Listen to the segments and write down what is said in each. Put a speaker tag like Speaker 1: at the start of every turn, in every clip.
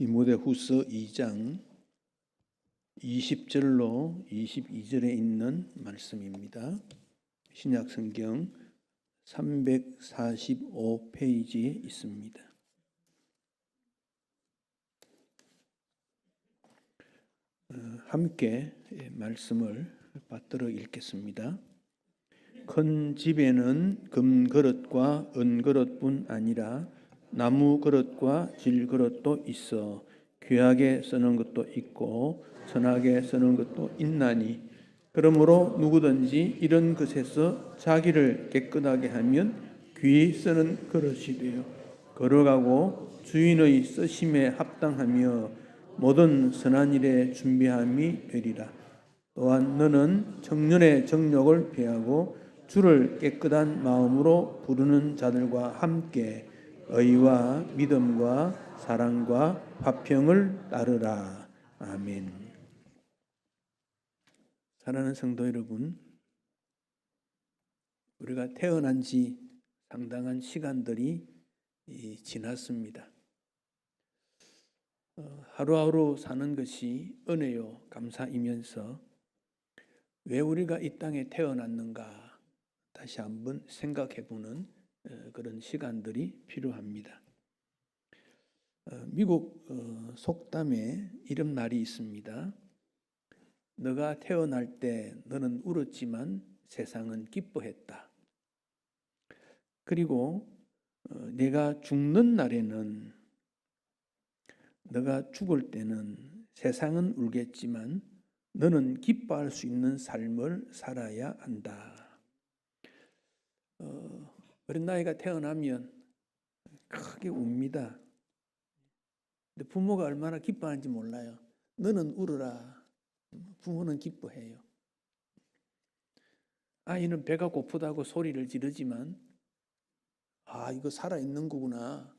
Speaker 1: 디모데후서 2장 20절로 22절에 있는 말씀입니다. 신약성경 345페이지에 있습니다. 함께 말씀을 받들어 읽겠습니다. 큰 집에는 금그릇과 은그릇뿐 아니라 나무 그릇과 질그릇도 있어 귀하게 쓰는 것도 있고 선하게 쓰는 것도 있나니 그러므로 누구든지 이런 것에서 자기를 깨끗하게 하면 귀히 쓰는 그릇이 되어 걸어가고 주인의 쓰심에 합당하며 모든 선한 일에 준비함이 되리라. 또한 너는 청년의 정욕을 피하고 주를 깨끗한 마음으로 부르는 자들과 함께 의와 믿음과 사랑과 화평을 따르라. 아멘. 사랑하는 성도 여러분, 우리가 태어난 지 상당한 시간들이 지났습니다. 하루하루 사는 것이 은혜요 감사이면서 왜 우리가 이 땅에 태어났는가 다시 한번 생각해보는 그런 시간들이 필요합니다. 미국 속담에 이런 말이 있습니다. 너가 태어날 때 너는 울었지만 세상은 기뻐했다. 그리고 내가 죽는 날에는 너가 죽을 때는 세상은 울겠지만 너는 기뻐할 수 있는 삶을 살아야 한다. 어린 나이가 태어나면 크게 웁니다. 근데 부모가 얼마나 기뻐하는지 몰라요. 너는 울어라. 부모는 기뻐해요. 아이는 배가 고프다고 소리를 지르지만 이거 살아있는 거구나.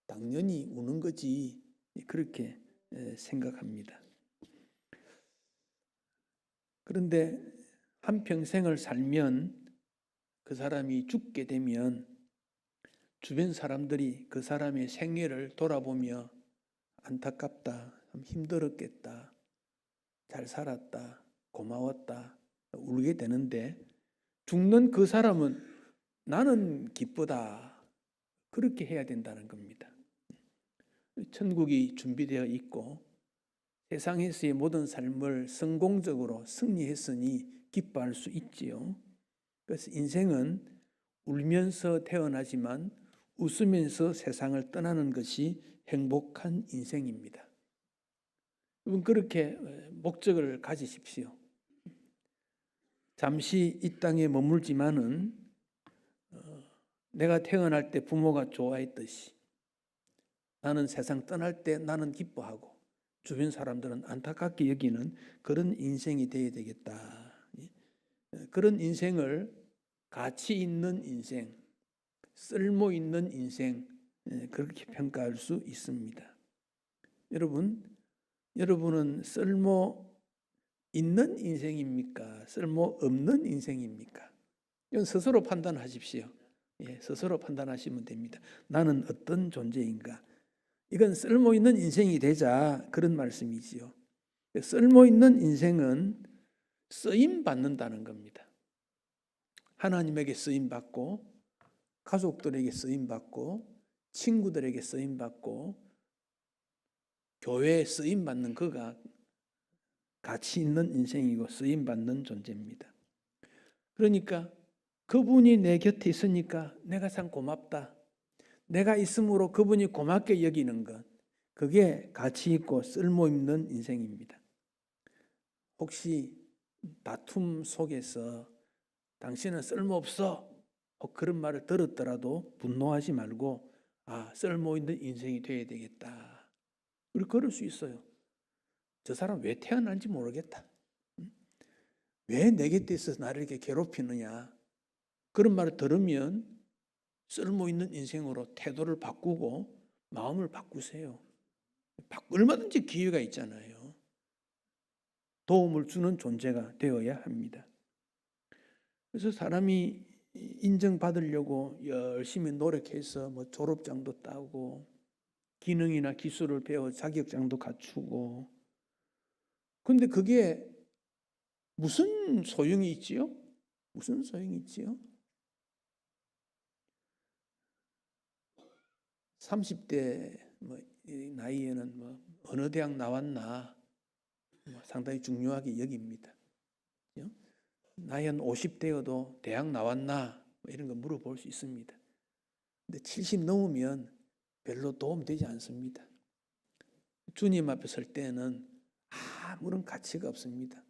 Speaker 1: 당연히 우는 거지. 그렇게 생각합니다. 그런데 한평생을 살면 그 사람이 죽게 되면 주변 사람들이 그 사람의 생애를 돌아보며 안타깝다, 힘들었겠다, 잘 살았다, 고마웠다, 울게 되는데 죽는 그 사람은 나는 기쁘다. 그렇게 해야 된다는 겁니다. 천국이 준비되어 있고 세상에서의 모든 삶을 성공적으로 승리했으니 기뻐할 수 있지요. 그래서 인생은 울면서 태어나지만 웃으면서 세상을 떠나는 것이 행복한 인생입니다. 여러분 그렇게 목적을 가지십시오. 잠시 이 땅에 머물지만은 내가 태어날 때 부모가 좋아했듯이 나는 세상 떠날 때 나는 기뻐하고 주변 사람들은 안타깝게 여기는 그런 인생이 되어야 되겠다. 그런 인생을 가치 있는 인생, 쓸모 있는 인생 그렇게 평가할 수 있습니다. 여러분은 쓸모 있는 인생입니까? 쓸모 없는 인생입니까? 이건 스스로 판단하십시오. 스스로 판단하시면 됩니다. 나는 어떤 존재인가? 이건 쓸모 있는 인생이 되자 그런 말씀이지요. 쓸모 있는 인생은 쓰임 받는다는 겁니다. 하나님에게 쓰임 받고 가족들에게 쓰임 받고 친구들에게 쓰임 받고 교회에 쓰임 받는 그가 가치 있는 인생이고 쓰임 받는 존재입니다. 그러니까 그분이 내 곁에 있으니까 내가 참 고맙다. 내가 있음으로 그분이 고맙게 여기는 것, 그게 가치 있고 쓸모 있는 인생입니다. 혹시 다툼 속에서 당신은 쓸모없어 그런 말을 들었더라도 분노하지 말고 쓸모 있는 인생이 돼야 되겠다. 우리 그럴 수 있어요. 저 사람 왜 태어난지 모르겠다. 왜 내 곁에 있어서 나를 이렇게 괴롭히느냐. 그런 말을 들으면 쓸모 있는 인생으로 태도를 바꾸고 마음을 바꾸세요. 얼마든지 기회가 있잖아요. 도움을 주는 존재가 되어야 합니다. 그래서 사람이 인정받으려고 열심히 노력해서 졸업장도 따고 기능이나 기술을 배워 자격증도 갖추고. 근데 그게 무슨 소용이 있지요? 무슨 소용이 있지요? 30대 이 나이에는 어느 대학 나왔나 상당히 중요하게 여깁니다. 나이 한 50대여도 대학 나왔나 이런 거 물어볼 수 있습니다. 근데 70 넘으면 별로 도움되지 않습니다. 주님 앞에 설 때는 아무런 가치가 없습니다.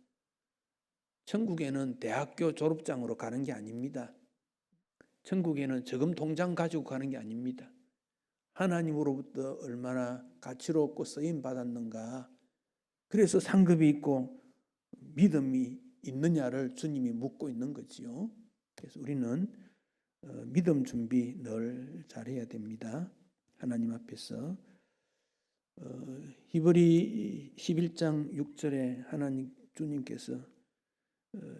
Speaker 1: 천국에는 대학교 졸업장으로 가는 게 아닙니다. 천국에는 저금 통장 가지고 가는 게 아닙니다. 하나님으로부터 얼마나 가치롭고 쓰임 받았는가. 그래서 상급이 있고 믿음이 있느냐를 주님이 묻고 있는 거지요. 그래서 우리는 믿음 준비 늘 잘해야 됩니다. 하나님 앞에서. 히브리 11장 6절에 하나님 주님께서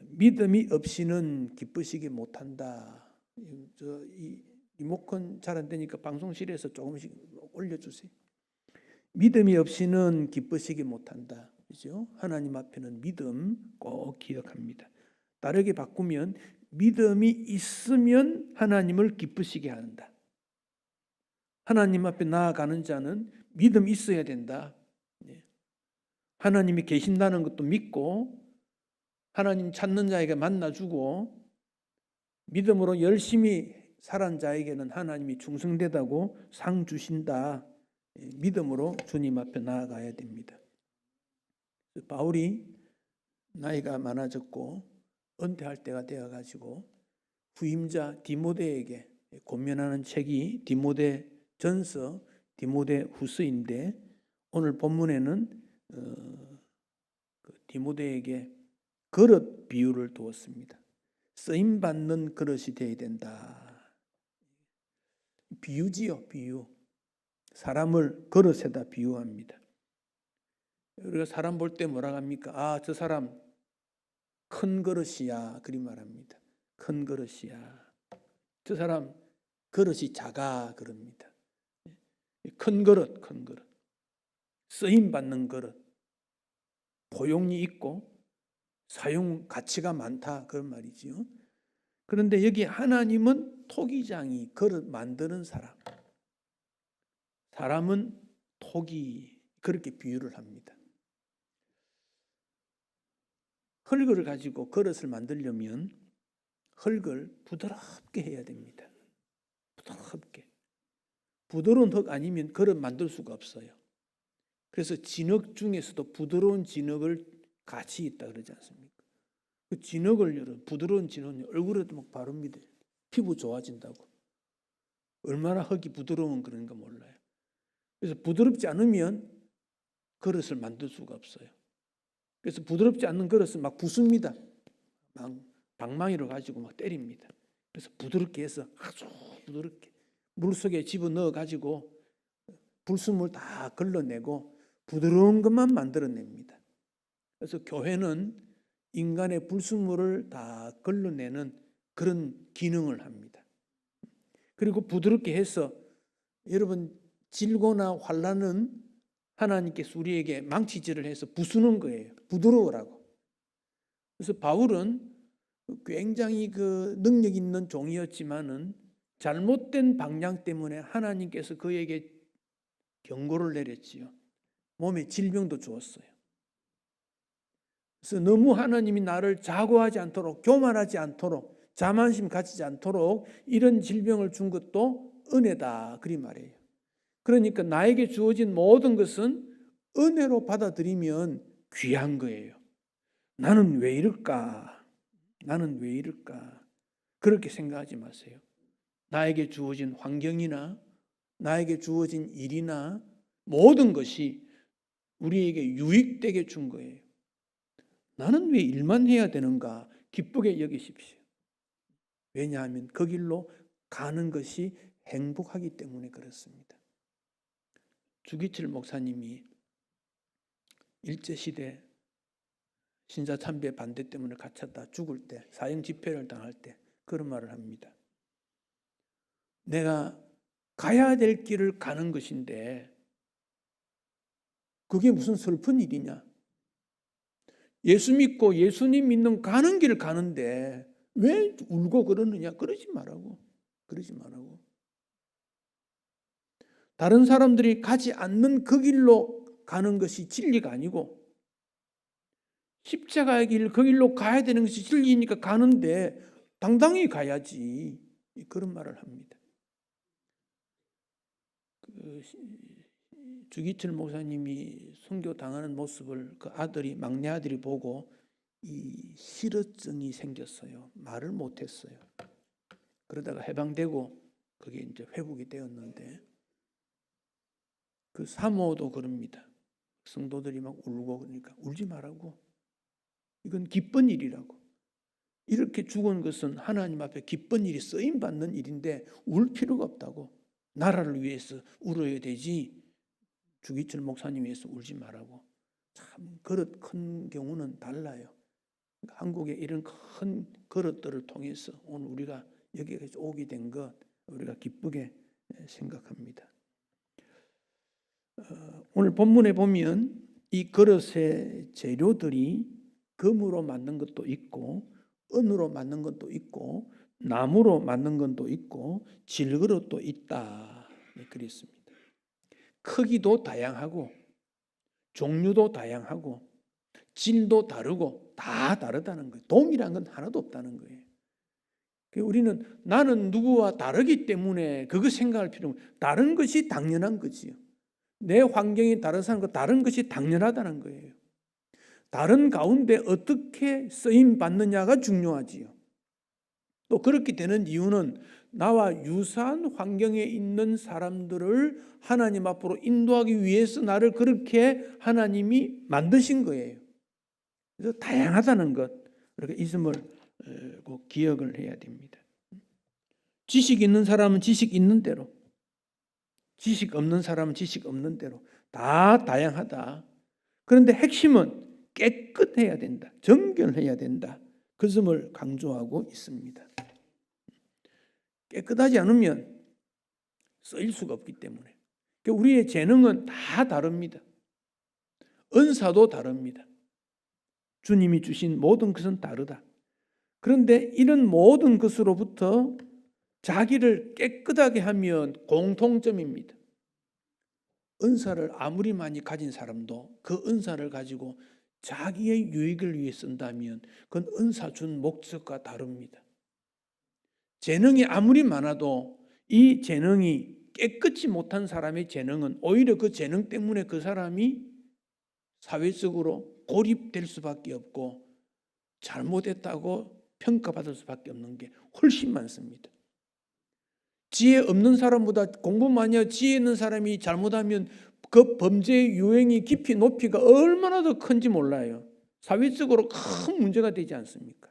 Speaker 1: 믿음이 없이는 기쁘시기 못한다. 이 리모컨 잘 안 되니까 방송실에서 조금씩 올려주세요. 믿음이 없이는 기쁘시기 못한다. 그죠? 하나님 앞에는 믿음 꼭 기억합니다. 다르게 바꾸면 믿음이 있으면 하나님을 기쁘시게 한다. 하나님 앞에 나아가는 자는 믿음이 있어야 된다. 하나님이 계신다는 것도 믿고 하나님 찾는 자에게 만나주고 믿음으로 열심히 살은 자에게는 하나님이 충성되다고 상 주신다. 믿음으로 주님 앞에 나아가야 됩니다. 바울이 나이가 많아졌고 은퇴할 때가 되어가지고 후임자 디모데에게 권면하는 책이 디모데 전서, 디모데 후서인데 오늘 본문에는 디모데에게 그릇 비유를 두었습니다. 쓰임받는 그릇이 되어야 된다. 비유지요, 비유. 사람을 그릇에다 비유합니다. 우리가 사람 볼 때 뭐라고 합니까? 저 사람 큰 그릇이야. 그리 말합니다. 큰 그릇이야. 저 사람 그릇이 작아. 그럽니다. 큰 그릇, 큰 그릇. 쓰임받는 그릇. 포용이 있고 사용 가치가 많다. 그런 말이지요. 그런데 여기 하나님은 토기장이 그릇 만드는 사람. 사람은 토기. 그렇게 비유를 합니다. 흙을 가지고 그릇을 만들려면 흙을 부드럽게 해야 됩니다. 부드럽게. 부드러운 흙 아니면 그릇 만들 수가 없어요. 그래서 진흙 중에서도 부드러운 진흙을 같이 있다 그러지 않습니까? 그 진흙을 부드러운 진흙을 얼굴에도 막 바릅니다. 피부 좋아진다고. 얼마나 흙이 부드러운 그런가 몰라요. 그래서 부드럽지 않으면 그릇을 만들 수가 없어요. 그래서 부드럽지 않는 그릇을 막 부숩니다. 방망이로 가지고 막 때립니다. 그래서 부드럽게 해서 아주 부드럽게 물속에 집어넣어 가지고 불순물 다 걸러내고 부드러운 것만 만들어냅니다. 그래서 교회는 인간의 불순물을 다 걸러내는 그런 기능을 합니다. 그리고 부드럽게 해서 여러분 질고나 환난은 하나님께서 우리에게 망치질을 해서 부수는 거예요. 부드러우라고. 그래서 바울은 굉장히 능력 있는 종이었지만은 잘못된 방향 때문에 하나님께서 그에게 경고를 내렸지요. 몸에 질병도 주었어요. 그래서 너무 하나님이 나를 자고하지 않도록, 교만하지 않도록, 자만심 가지지 않도록 이런 질병을 준 것도 은혜다. 그리 말이에요. 그러니까 나에게 주어진 모든 것은 은혜로 받아들이면 귀한 거예요. 나는 왜 이럴까? 나는 왜 이럴까? 그렇게 생각하지 마세요. 나에게 주어진 환경이나 나에게 주어진 일이나 모든 것이 우리에게 유익되게 준 거예요. 나는 왜 일만 해야 되는가? 기쁘게 여기십시오. 왜냐하면 그 길로 가는 것이 행복하기 때문에 그렇습니다. 주기철 목사님이 일제시대 신사참배 반대 때문에 갇혔다 죽을 때 사형 집회를 당할 때 그런 말을 합니다. 내가 가야 될 길을 가는 것인데 그게 무슨 슬픈 일이냐? 예수 믿고 예수님 믿는 가는 길 가는데 왜 울고 그러느냐? 그러지 말라고. 그러지 말라고. 다른 사람들이 가지 않는 그 길로 가는 것이 진리가 아니고 십자가의 길, 그 길로 가야 되는 것이 진리니까 가는데 당당히 가야지. 그런 말을 합니다. 주기철 목사님이 순교 당하는 모습을 그 아들이, 막내 아들이 보고 이 실어증이 생겼어요. 말을 못했어요. 그러다가 해방되고 그게 이제 회복이 되었는데 그 사모도 그럽니다. 성도들이 막 울고 그러니까 울지 말라고. 이건 기쁜 일이라고. 이렇게 죽은 것은 하나님 앞에 기쁜 일이 쓰임받는 일인데 울 필요가 없다고. 나라를 위해서 울어야 되지 주기철 목사님 위해서 울지 말라고. 참 그릇 큰 경우는 달라요. 한국의 이런 큰 그릇들을 통해서 오늘 우리가 여기까지 오게 된 것 우리가 기쁘게 생각합니다. 오늘 본문에 보면 이 그릇의 재료들이 금으로 만든 것도 있고 은으로 만든 것도 있고 나무로 만든 것도 있고 질그릇도 있다. 그랬습니다. 크기도 다양하고 종류도 다양하고 질도 다르고 다 다르다는 거예요. 동일한 건 하나도 없다는 거예요. 우리는 나는 누구와 다르기 때문에 그거 생각할 필요 없어요. 다른 것이 당연한 거지요. 내 환경이 다른 사람과 다른 것이 당연하다는 거예요. 다른 가운데 어떻게 쓰임 받느냐가 중요하지요. 또 그렇게 되는 이유는 나와 유사한 환경에 있는 사람들을 하나님 앞으로 인도하기 위해서 나를 그렇게 하나님이 만드신 거예요. 그래서 다양하다는 것, 이렇게 있음을 꼭 기억을 해야 됩니다. 지식 있는 사람은 지식 있는 대로, 지식 없는 사람은 지식 없는 대로 다 다양하다. 그런데 핵심은 깨끗해야 된다. 정결해야 된다. 그 점을 강조하고 있습니다. 깨끗하지 않으면 쓰일 수가 없기 때문에. 우리의 재능은 다 다릅니다. 은사도 다릅니다. 주님이 주신 모든 것은 다르다. 그런데 이런 모든 것으로부터 자기를 깨끗하게 하면 공통점입니다. 은사를 아무리 많이 가진 사람도 그 은사를 가지고 자기의 유익을 위해 쓴다면 그건 은사 준 목적과 다릅니다. 재능이 아무리 많아도 이 재능이 깨끗이 못한 사람의 재능은 오히려 그 재능 때문에 그 사람이 사회적으로 고립될 수밖에 없고 잘못했다고 평가받을 수밖에 없는 게 훨씬 많습니다. 지혜 없는 사람보다 공부 많이 하고 지혜 있는 사람이 잘못하면 그 범죄의 유형이 깊이 높이가 얼마나 더 큰지 몰라요. 사회적으로 큰 문제가 되지 않습니까?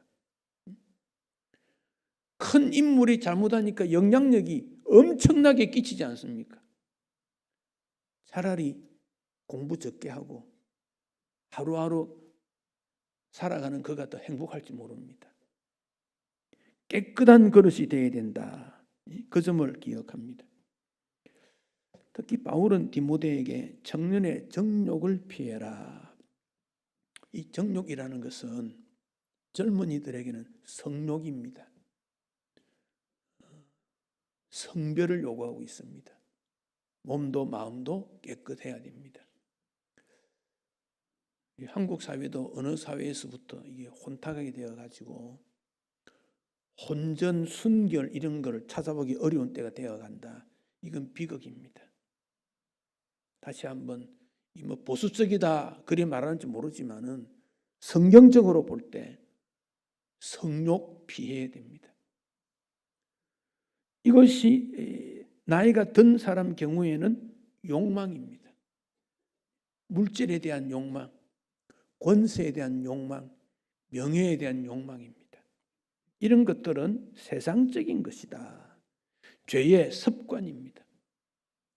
Speaker 1: 큰 인물이 잘못하니까 영향력이 엄청나게 끼치지 않습니까? 차라리 공부 적게 하고 하루하루 살아가는 그가 더 행복할지 모릅니다. 깨끗한 그릇이 되어야 된다. 그 점을 기억합니다. 특히 바울은 디모데에게 청년의 정욕을 피해라. 이 정욕이라는 것은 젊은이들에게는 성욕입니다. 성별을 요구하고 있습니다. 몸도 마음도 깨끗해야 됩니다. 한국 사회도 어느 사회에서부터 이게 혼탁하게 되어가지고 혼전, 순결 이런 걸 찾아보기 어려운 때가 되어간다. 이건 비극입니다. 다시 한번 뭐 보수적이다 그리 말하는지 모르지만은 성경적으로 볼 때 성욕 피해야 됩니다. 이것이 나이가 든 사람 경우에는 욕망입니다. 물질에 대한 욕망, 권세에 대한 욕망, 명예에 대한 욕망입니다. 이런 것들은 세상적인 것이다. 죄의 습관입니다.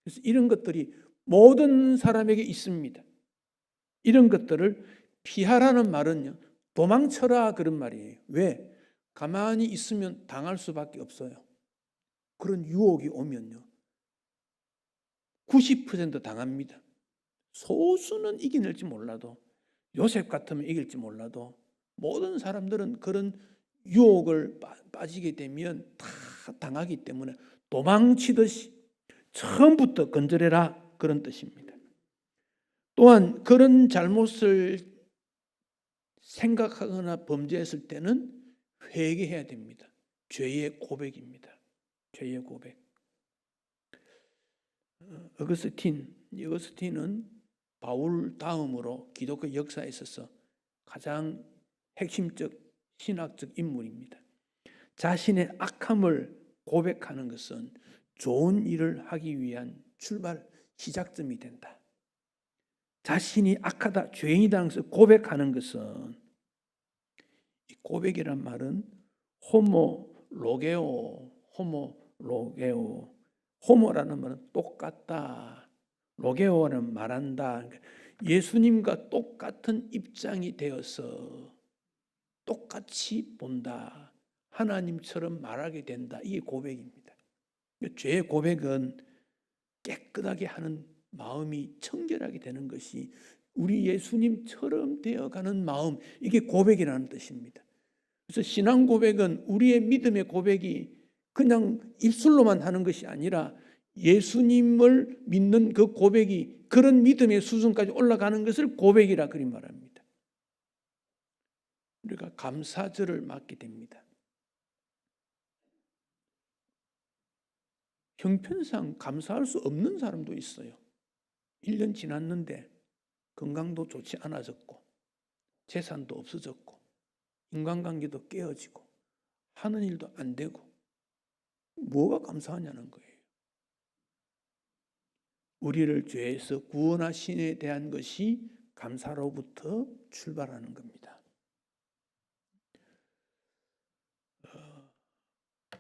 Speaker 1: 그래서 이런 것들이 모든 사람에게 있습니다. 이런 것들을 피하라는 말은요, 도망쳐라 그런 말이에요. 왜? 가만히 있으면 당할 수밖에 없어요. 그런 유혹이 오면요, 90% 당합니다. 소수는 이겨낼지 몰라도, 요셉 같으면 이길지 몰라도 모든 사람들은 그런 유혹을 빠지게 되면 다 당하기 때문에 도망치듯이 처음부터 건드려라, 그런 뜻입니다. 또한 그런 잘못을 생각하거나 범죄했을 때는 회개해야 됩니다. 죄의 고백입니다. 죄의 고백. 어거스틴은 바울 다음으로 기독교 역사에 있어서 가장 핵심적 신학적 인물입니다. 자신의 악함을 고백하는 것은 좋은 일을 하기 위한 출발 시작점이 된다. 자신이 악하다, 죄인이라는 것을 고백하는 것은, 이 고백이란 말은 호모로게오, 호모라는 말은 똑같다, 로게오는 말한다. 예수님과 똑같은 입장이 되어서 똑같이 본다, 하나님처럼 말하게 된다. 이게 고백입니다. 죄의 고백은 깨끗하게 하는 마음이 청결하게 되는 것이, 우리 예수님처럼 되어가는 마음, 이게 고백이라는 뜻입니다. 그래서 신앙 고백은 우리의 믿음의 고백이 그냥 입술로만 하는 것이 아니라 예수님을 믿는 그 고백이 그런 믿음의 수준까지 올라가는 것을 고백이라 그리 말합니다. 우리가 감사절을 맞게 됩니다. 형편상 감사할 수 없는 사람도 있어요. 1년 지났는데 건강도 좋지 않아졌고 재산도 없어졌고 인간관계도 깨어지고 하는 일도 안 되고, 뭐가 감사하냐는 거예요. 우리를 죄에서 구원하신에 대한 것이 감사로부터 출발하는 겁니다.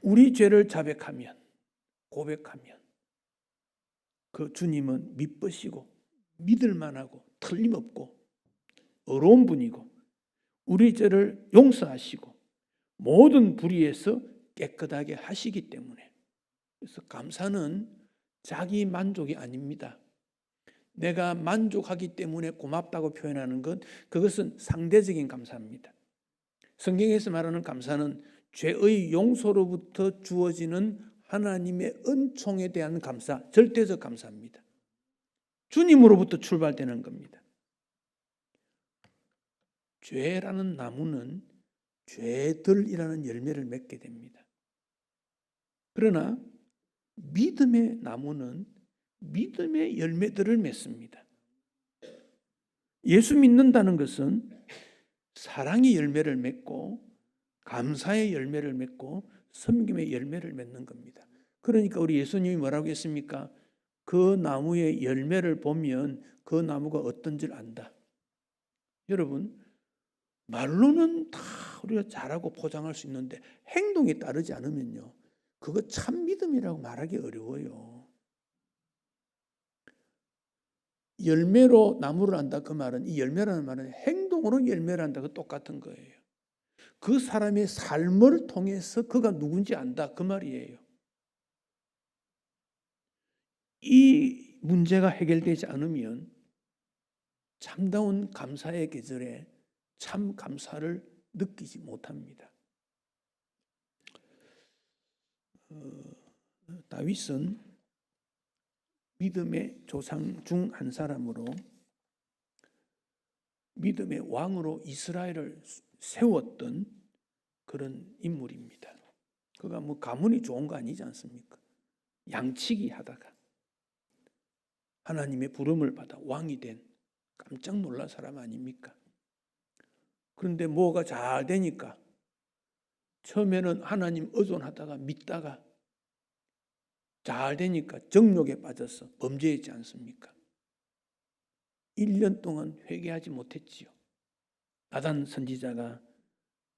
Speaker 1: 우리 죄를 자백하면, 고백하면 그 주님은 미쁘시고 믿을만하고 틀림없고 의로운 분이고 우리 죄를 용서하시고 모든 불의에서 깨끗하게 하시기 때문에, 그래서 감사는 자기 만족이 아닙니다. 내가 만족하기 때문에 고맙다고 표현하는 것, 그것은 상대적인 감사입니다. 성경에서 말하는 감사는 죄의 용서로부터 주어지는 하나님의 은총에 대한 감사, 절대적 감사입니다. 주님으로부터 출발되는 겁니다. 죄라는 나무는 죄들이라는 열매를 맺게 됩니다. 그러나 믿음의 나무는 믿음의 열매들을 맺습니다. 예수 믿는다는 것은 사랑의 열매를 맺고 감사의 열매를 맺고 섬김의 열매를 맺는 겁니다. 그러니까 우리 예수님이 뭐라고 했습니까? 그 나무의 열매를 보면 그 나무가 어떤 줄 안다. 여러분, 말로는 다 우리가 잘하고 포장할 수 있는데 행동에 따르지 않으면요, 그거 참 믿음이라고 말하기 어려워요. 열매로 나무를 안다, 그 말은, 이 열매라는 말은 행동으로 열매를 안다, 그 똑같은 거예요. 그 사람의 삶을 통해서 그가 누군지 안다, 그 말이에요. 이 문제가 해결되지 않으면 참다운 감사의 계절에 참 감사를 느끼지 못합니다. 다윗은 믿음의 조상 중 한 사람으로 믿음의 왕으로 이스라엘을 세웠던 그런 인물입니다. 그가 뭐 가문이 좋은 거 아니지 않습니까? 양치기 하다가 하나님의 부름을 받아 왕이 된 깜짝 놀랄 사람 아닙니까? 그런데 뭐가 잘 되니까 처음에는 하나님 의존하다가 믿다가 잘 되니까 정욕에 빠져서 범죄했지 않습니까? 1년 동안 회개하지 못했지요. 나단 선지자가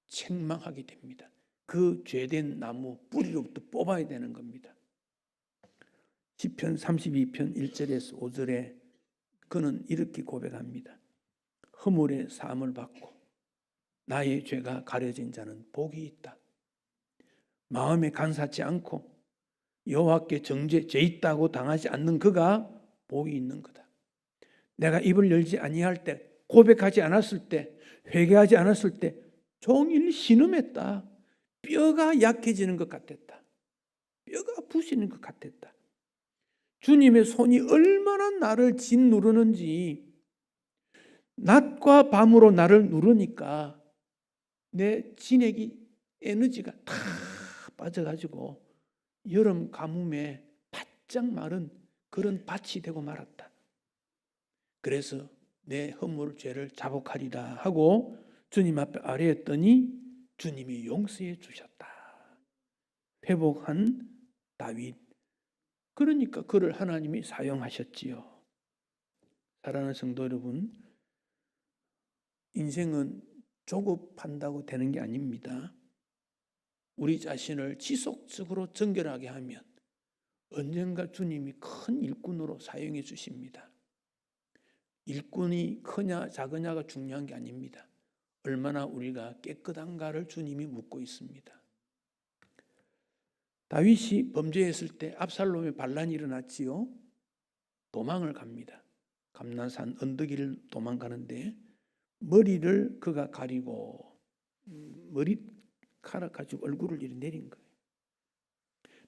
Speaker 1: 책망하게 됩니다. 그 죄된 나무 뿌리로부터 뽑아야 되는 겁니다. 시편 32편 1절에서 5절에 그는 이렇게 고백합니다. 허물의 사함을 받고 나의 죄가 가려진 자는 복이 있다. 마음에 간사치 않고 여호와께 정죄, 죄 있다고 당하지 않는 그가 복이 있는 거다. 내가 입을 열지 아니할 때, 고백하지 않았을 때, 회개하지 않았을 때 종일 신음했다. 뼈가 약해지는 것 같았다. 뼈가 부시는 것 같았다. 주님의 손이 얼마나 나를 짓누르는지, 낮과 밤으로 나를 누르니까 내 진액이, 에너지가 다 빠져가지고 여름 가뭄에 바짝 마른 그런 밭이 되고 말았다. 그래서 내 허물 죄를 자복하리라 하고 주님 앞에 아뢰었더니 주님이 용서해 주셨다. 회복한 다윗. 그러니까 그를 하나님이 사용하셨지요. 사랑하는 성도 여러분, 인생은 조급한다고 되는 게 아닙니다. 우리 자신을 지속적으로 정결하게 하면 언젠가 주님이 큰 일꾼으로 사용해 주십니다. 일꾼이 크냐 작으냐가 중요한 게 아닙니다. 얼마나 우리가 깨끗한가를 주님이 묻고 있습니다. 다윗이 범죄했을 때 압살롬의 반란이 일어났지요. 도망을 갑니다. 감난산 언덕을 도망가는데 머리를 그가 가리고 머리카락 가지고 얼굴을 이렇게 내린 거예요.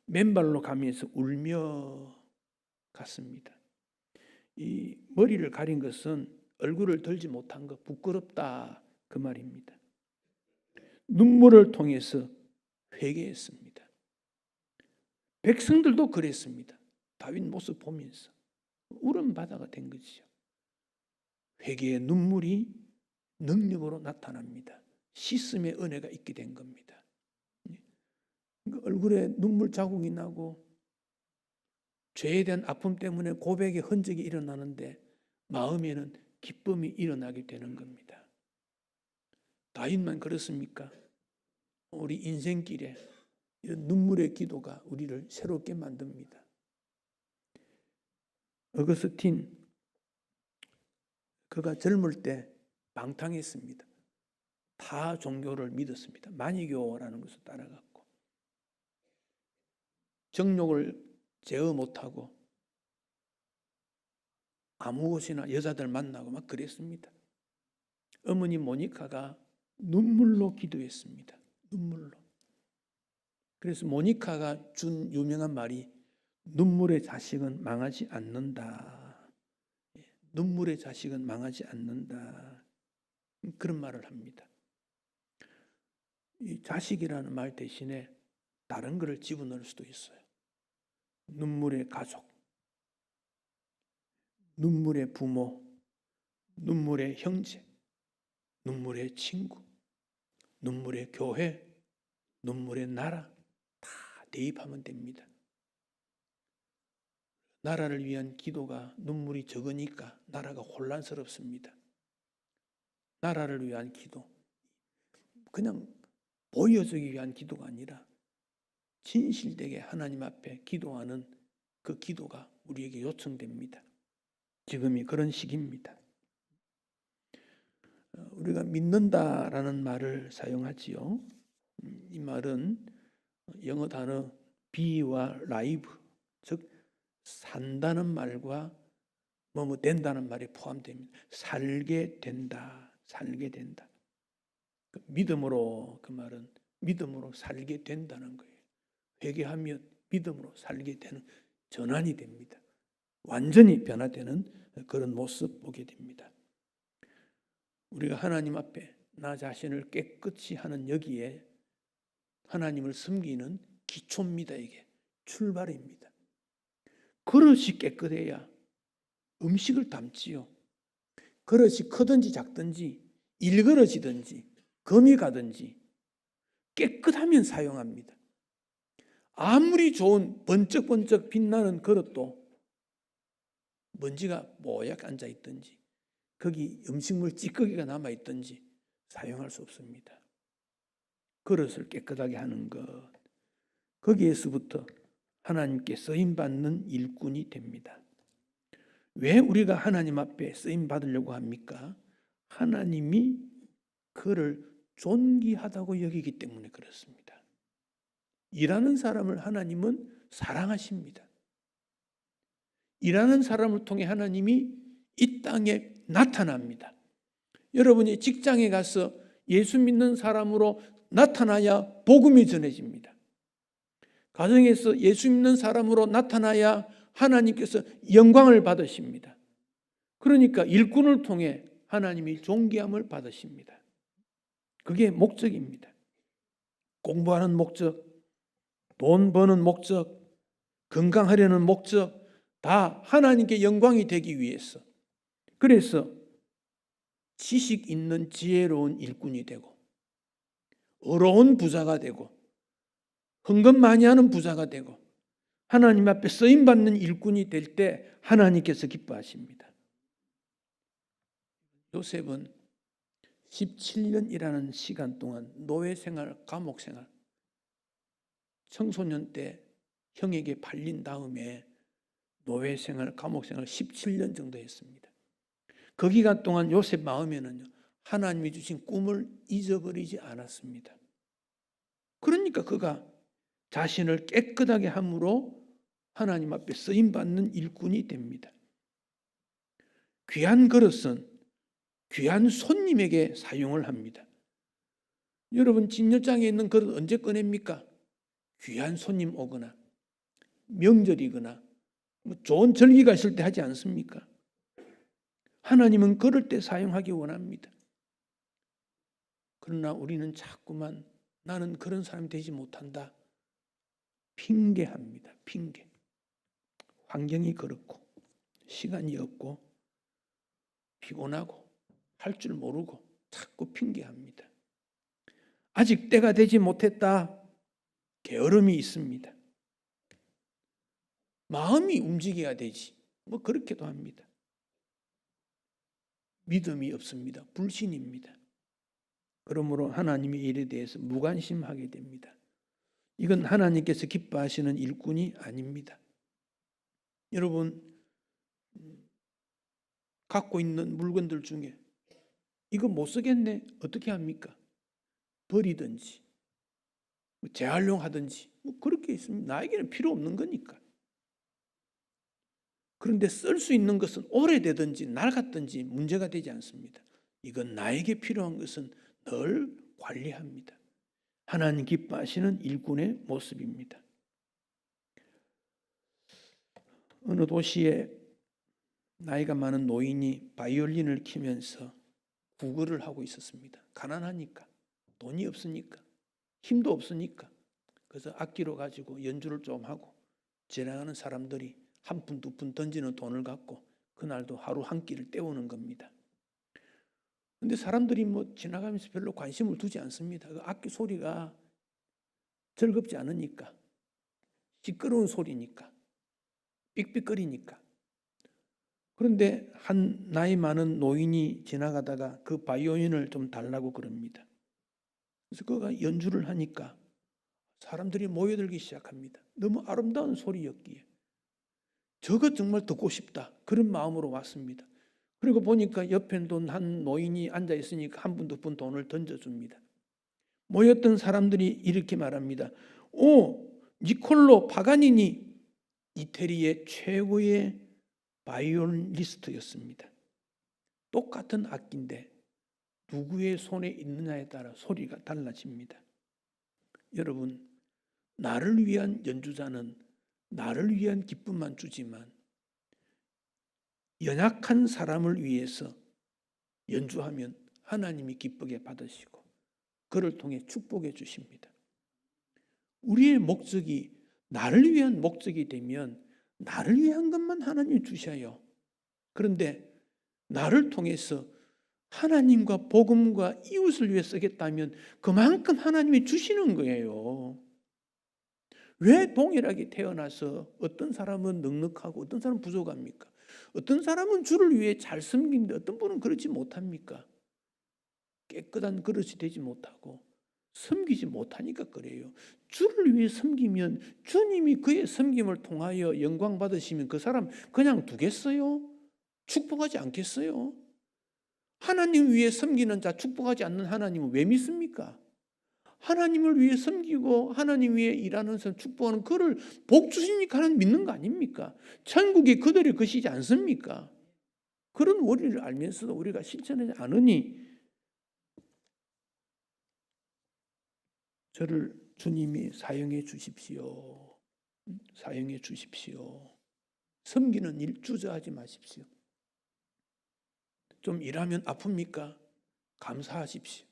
Speaker 1: 맨발로 가면서 울며 갔습니다. 이 머리를 가린 것은 얼굴을 들지 못한 것, 부끄럽다 그 말입니다. 눈물을 통해서 회개했습니다. 백성들도 그랬습니다. 다윗 모습 보면서 울음바다가 된 것이죠. 회개의 눈물이 능력으로 나타납니다. 씻음의 은혜가 있게 된 겁니다. 얼굴에 눈물 자국이 나고 죄에 대한 아픔 때문에 고백의 흔적이 일어나는데 마음에는 기쁨이 일어나게 되는 겁니다. 다윗만 그렇습니까? 우리 인생길에 이런 눈물의 기도가 우리를 새롭게 만듭니다. 어거스틴, 그가 젊을 때 방탕했습니다. 타 종교를 믿었습니다. 마니교라는 것을 따라갔고 정욕을 제어 못하고 아무 곳이나 여자들 만나고 막 그랬습니다. 어머니 모니카가 눈물로 기도했습니다. 눈물로. 그래서 모니카가 준 유명한 말이 눈물의 자식은 망하지 않는다. 눈물의 자식은 망하지 않는다. 그런 말을 합니다. 이 자식이라는 말 대신에 다른 것을 집어넣을 수도 있어요. 눈물의 가족, 눈물의 부모, 눈물의 형제, 눈물의 친구, 눈물의 교회, 눈물의 나라 다 대입하면 됩니다. 나라를 위한 기도가 눈물이 적으니까 나라가 혼란스럽습니다. 나라를 위한 기도, 그냥 보여주기 위한 기도가 아니라 진실되게 하나님 앞에 기도하는 그 기도가 우리에게 요청됩니다. 지금이 그런 시기입니다. 우리가 믿는다라는 말을 사용하지요. 이 말은 영어 단어 be와 live, 즉 산다는 말과 뭐뭐 된다는 말이 포함됩니다. 살게 된다, 살게 된다. 믿음으로, 그 말은 믿음으로 살게 된다는 거예요. 회개하면 믿음으로 살게 되는, 전환이 됩니다. 완전히 변화되는 그런 모습 보게 됩니다. 우리가 하나님 앞에 나 자신을 깨끗이 하는 여기에 하나님을 섬기는 기초입니다. 이게 출발입니다. 그릇이 깨끗해야 음식을 담지요. 그릇이 크든지 작든지 일그릇이든지 금이 가든지 깨끗하면 사용합니다. 아무리 좋은 번쩍번쩍 빛나는 그릇도 먼지가 뽀얗게 앉아있든지 거기 음식물 찌꺼기가 남아있든지 사용할 수 없습니다. 그릇을 깨끗하게 하는 것, 거기에서부터 하나님께 쓰임받는 일꾼이 됩니다. 왜 우리가 하나님 앞에 쓰임받으려고 합니까? 하나님이 그를 존귀하다고 여기기 때문에 그렇습니다. 일하는 사람을 하나님은 사랑하십니다. 일하는 사람을 통해 하나님이 이 땅에 나타납니다. 여러분이 직장에 가서 예수 믿는 사람으로 나타나야 복음이 전해집니다. 가정에서 예수 믿는 사람으로 나타나야 하나님께서 영광을 받으십니다. 그러니까 일꾼을 통해 하나님이 존귀함을 받으십니다. 그게 목적입니다. 공부하는 목적, 돈 버는 목적, 건강하려는 목적, 다 하나님께 영광이 되기 위해서. 그래서 지식 있는 지혜로운 일꾼이 되고, 어려운 부자가 되고, 헌금 많이 하는 부자가 되고, 하나님 앞에 쓰임받는 일꾼이 될 때 하나님께서 기뻐하십니다. 요셉은 17년이라는 시간 동안 노예생활, 감옥생활, 청소년 때 형에게 팔린 다음에 노예생활, 감옥생활 17년 정도 했습니다. 그 기간 동안 요셉 마음에는요, 하나님이 주신 꿈을 잊어버리지 않았습니다. 그러니까 그가 자신을 깨끗하게 함으로 하나님 앞에 쓰임받는 일꾼이 됩니다. 귀한 그릇은 귀한 손님에게 사용을 합니다. 여러분, 진열장에 있는 그릇 언제 꺼냅니까? 귀한 손님 오거나 명절이거나 좋은 절기가 있을 때 하지 않습니까? 하나님은 그럴 때 사용하기 원합니다. 그러나 우리는 자꾸만 나는 그런 사람이 되지 못한다, 핑계합니다. 핑계. 환경이 그렇고 시간이 없고 피곤하고 할 줄 모르고 자꾸 핑계합니다. 아직 때가 되지 못했다, 게으름이 있습니다. 마음이 움직여야 되지, 뭐 그렇게도 합니다. 믿음이 없습니다. 불신입니다. 그러므로 하나님의 일에 대해서 무관심하게 됩니다. 이건 하나님께서 기뻐하시는 일꾼이 아닙니다. 여러분, 갖고 있는 물건들 중에 이거 못 쓰겠네, 어떻게 합니까? 버리든지 재활용하든지 뭐 그렇게 있습니다. 나에게는 필요 없는 거니까. 그런데 쓸 수 있는 것은 오래되든지 낡았든지 문제가 되지 않습니다. 이건 나에게 필요한 것은 늘 관리합니다. 하나님 기뻐하시는 일꾼의 모습입니다. 어느 도시에 나이가 많은 노인이 바이올린을 키면서 구걸을 하고 있었습니다. 가난하니까, 돈이 없으니까, 힘도 없으니까. 그래서 악기로 가지고 연주를 좀 하고 지나가는 사람들이 한 푼, 두 푼 던지는 돈을 갖고 그날도 하루 한 끼를 때우는 겁니다. 그런데 사람들이 뭐 지나가면서 별로 관심을 두지 않습니다. 그 악기 소리가 즐겁지 않으니까, 시끄러운 소리니까, 삑삑거리니까. 그런데 한 나이 많은 노인이 지나가다가 그 바이올린을 좀 달라고 그럽니다. 그래서 그가 연주를 하니까 사람들이 모여들기 시작합니다. 너무 아름다운 소리였기에 저거 정말 듣고 싶다, 그런 마음으로 왔습니다. 그리고 보니까 옆에 한 노인이 앉아 있으니까 한 푼, 두 푼 돈을 던져줍니다. 모였던 사람들이 이렇게 말합니다. 오, 니콜로 파가니니 이태리의 최고의 바이올리스트였습니다. 똑같은 악기인데 누구의 손에 있느냐에 따라 소리가 달라집니다. 여러분, 나를 위한 연주자는 나를 위한 기쁨만 주지만 연약한 사람을 위해서 연주하면 하나님이 기쁘게 받으시고 그를 통해 축복해 주십니다. 우리의 목적이 나를 위한 목적이 되면 나를 위한 것만 하나님이 주셔요. 그런데 나를 통해서 하나님과 복음과 이웃을 위해 쓰겠다면 그만큼 하나님이 주시는 거예요. 왜 동일하게 태어나서 어떤 사람은 넉넉하고 어떤 사람은 부족합니까? 어떤 사람은 주를 위해 잘 섬기는데 어떤 분은 그렇지 못합니까? 깨끗한 그릇이 되지 못하고 섬기지 못하니까 그래요. 주를 위해 섬기면 주님이 그의 섬김을 통하여 영광 받으시면 그 사람 그냥 두겠어요? 축복하지 않겠어요? 하나님 위해 섬기는 자 축복하지 않는 하나님은 왜 믿습니까? 하나님을 위해 섬기고 하나님 위해 일하는 사람 축복하는 그를 복 주시니까 하나님 믿는 거 아닙니까? 천국이 그들의 것이지 않습니까? 그런 원리를 알면서도 우리가 실천하지 않으니 저를 주님이 사용해 주십시오. 사용해 주십시오. 섬기는 일 주저하지 마십시오. 좀 일하면 아픕니까? 감사하십시오.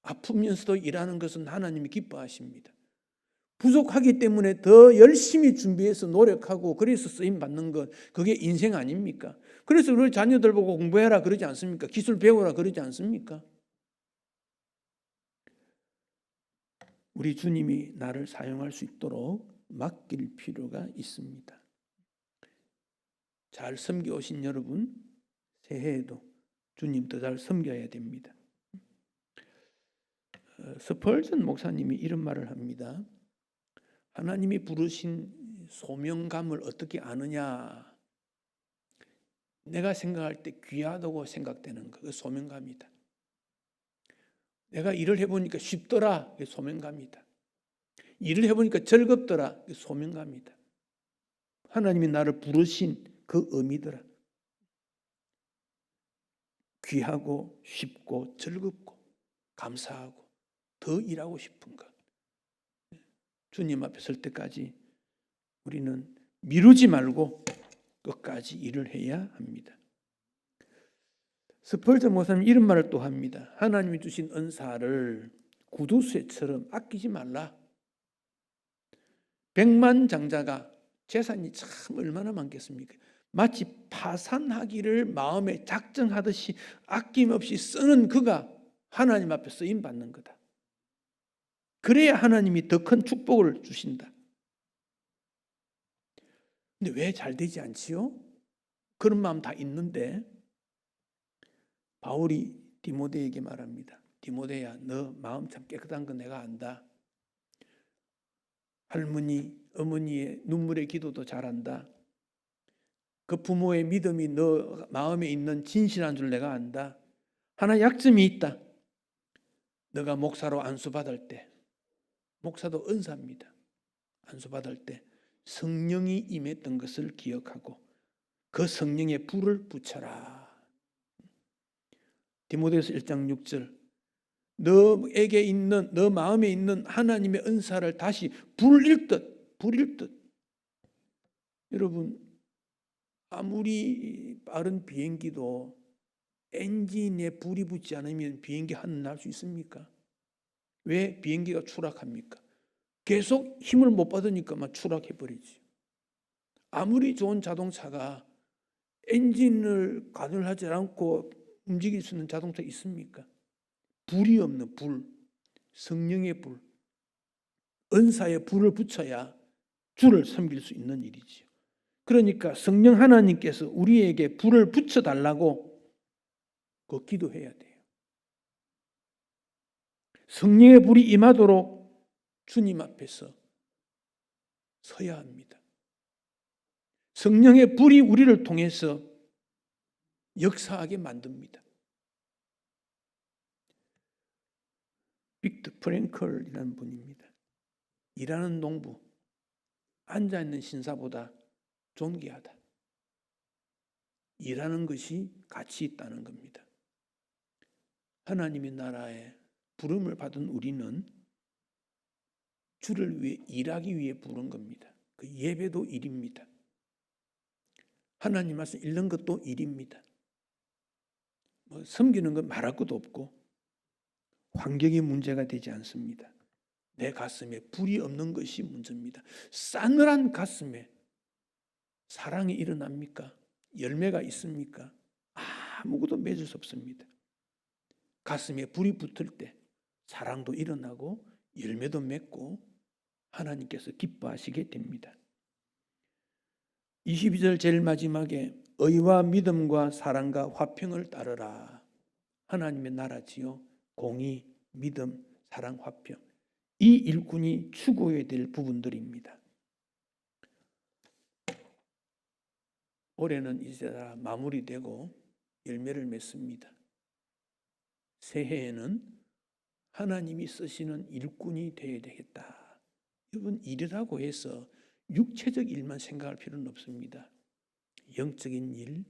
Speaker 1: 아프면서도 일하는 것은 하나님이 기뻐하십니다. 부족하기 때문에 더 열심히 준비해서 노력하고 그래서 쓰임 받는 것, 그게 인생 아닙니까? 그래서 우리 자녀들 보고 공부해라 그러지 않습니까? 기술 배우라 그러지 않습니까? 우리 주님이 나를 사용할 수 있도록 맡길 필요가 있습니다. 잘 섬겨오신 여러분, 새해에도 주님 더 잘 섬겨야 됩니다. 스펄전 목사님이 이런 말을 합니다. 하나님이 부르신 소명감을 어떻게 아느냐? 내가 생각할 때 귀하다고 생각되는 그 소명감이다. 내가 일을 해보니까 쉽더라. 그 소명감이다. 일을 해보니까 즐겁더라. 그 소명감이다. 하나님이 나를 부르신 그 의미더라. 귀하고 쉽고 즐겁고 감사하고 더 일하고 싶은 것. 주님 앞에 설 때까지 우리는 미루지 말고 끝까지 일을 해야 합니다. 스펄전 목사님 이런 말을 또 합니다. 하나님이 주신 은사를 구두쇠처럼 아끼지 말라. 백만장자가 재산이 참 얼마나 많겠습니까? 마치 파산하기를 마음에 작정하듯이 아낌없이 쓰는 그가 하나님 앞에 쓰임 받는 거다. 그래야 하나님이 더 큰 축복을 주신다. 근데 왜 잘 되지 않지요? 그런 마음 다 있는데 바울이 디모데에게 말합니다. 디모데야, 너 마음 참 깨끗한 거 내가 안다. 할머니, 어머니의 눈물의 기도도 잘한다. 그 부모의 믿음이 너 마음에 있는 진실한 줄 내가 안다. 하나 약점이 있다. 너가 목사로 안수받을 때, 목사도 은사입니다. 안수받을 때 성령이 임했던 것을 기억하고 그 성령의 불을 붙여라. 디모데후서 1장 6절 너에게 있는 너 마음에 있는 하나님의 은사를 다시 불일 듯. 여러분 아무리 빠른 비행기도 엔진에 불이 붙지 않으면 비행기 하늘 날 수 있습니까? 왜 비행기가 추락합니까? 계속 힘을 못 받으니까 막 추락해버리지. 아무리 좋은 자동차가 엔진을 가동하지 않고 움직일 수 있는 자동차 있습니까? 불이 없는 불, 성령의 불, 은사의 불을 붙여야 주를 섬길 수 있는 일이지요. 그러니까 성령 하나님께서 우리에게 불을 붙여달라고 그 기도해야 돼요. 성령의 불이 임하도록 주님 앞에서 서야 합니다. 성령의 불이 우리를 통해서 역사하게 만듭니다. 빅터 프랭클이라는 분입니다. 일하는 농부, 앉아있는 신사보다 존귀하다. 일하는 것이 가치 있다는 겁니다. 하나님의 나라에 부름을 받은 우리는 주를 위해 일하기 위해 부른 겁니다. 그 예배도 일입니다. 하나님 말씀 읽는 것도 일입니다. 섬기는 건 말할 것도 없고 환경이 문제가 되지 않습니다. 내 가슴에 불이 없는 것이 문제입니다. 싸늘한 가슴에 사랑이 일어납니까? 열매가 있습니까? 아무것도 맺을 수 없습니다. 가슴에 불이 붙을 때 사랑도 일어나고 열매도 맺고 하나님께서 기뻐하시게 됩니다. 22절 제일 마지막에 의와 믿음과 사랑과 화평을 따르라. 하나님의 나라지요. 공의, 믿음, 사랑, 화평. 이 일꾼이 추구해야 될 부분들입니다. 올해는 이제 다 마무리되고 열매를 맺습니다. 새해에는 하나님이 쓰시는 일꾼이 되어야 되겠다. 여러분 일이라고 해서 육체적 일만 생각할 필요는 없습니다. 영적인 일,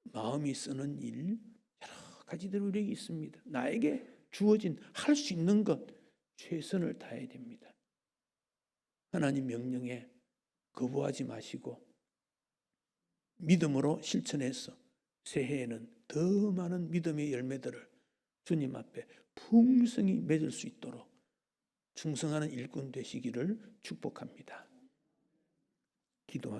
Speaker 1: 마음이 쓰는 일, 여러 가지들 우리에게 있습니다. 나에게 주어진 할 수 있는 것 최선을 다해야 됩니다. 하나님 명령에 거부하지 마시고 믿음으로 실천해서 새해에는 더 많은 믿음의 열매들을 주님 앞에 풍성히 맺을 수 있도록 충성하는 일꾼 되시기를 축복합니다. 기도하겠습니다.